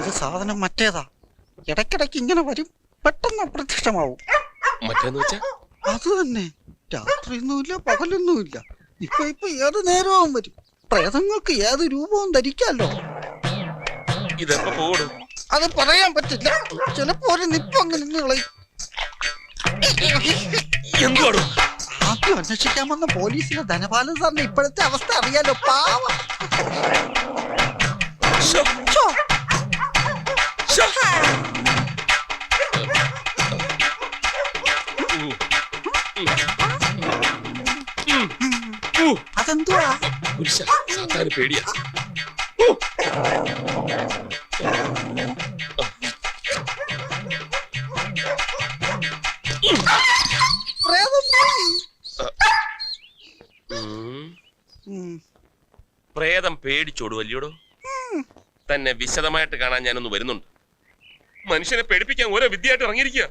ഇത് സാധനം മറ്റേതാ. ഇടയ്ക്കിടയ്ക്ക് ഇങ്ങനെ വരും, പെട്ടെന്ന് അപ്രത്യക്ഷമാവും. മറ്റേന്ന് വെച്ചാ അത് തന്നെ. രാത്രിയൊന്നുമില്ല, പകലൊന്നുമില്ല. ഇപ്പൊ ഏത് നേരവും വരും. പ്രേതങ്ങൾക്ക് ഏത് രൂപവും ധരിക്കാലോ. ഇതെപ്പോ പോടും? അത് പറയാൻ പറ്റില്ല. ചിലപ്പോ ഒരു നിപ്പങ്ങനെ കളയും. എന്തുവാടോ? ആദ്യം അന്വേഷിക്കാമെന്ന പോലീസിലെ ധനപാലൻ സാറിന്റെ ഇപ്പോഴത്തെ അവസ്ഥ അറിയാലോ. പാവം. അതെന്തുവാ? പേടിയാ. പ്രേതം പേടിച്ചോടുവല്ലോടോ. തന്നെ വിശദമായിട്ട് കാണാൻ ഞാനൊന്ന് വരുന്നുണ്ട്. മനുഷ്യനെ പേടിപ്പിക്കാൻ ഓരോ വിദ്യയായിട്ട് ഇറങ്ങിയിരിക്കുക.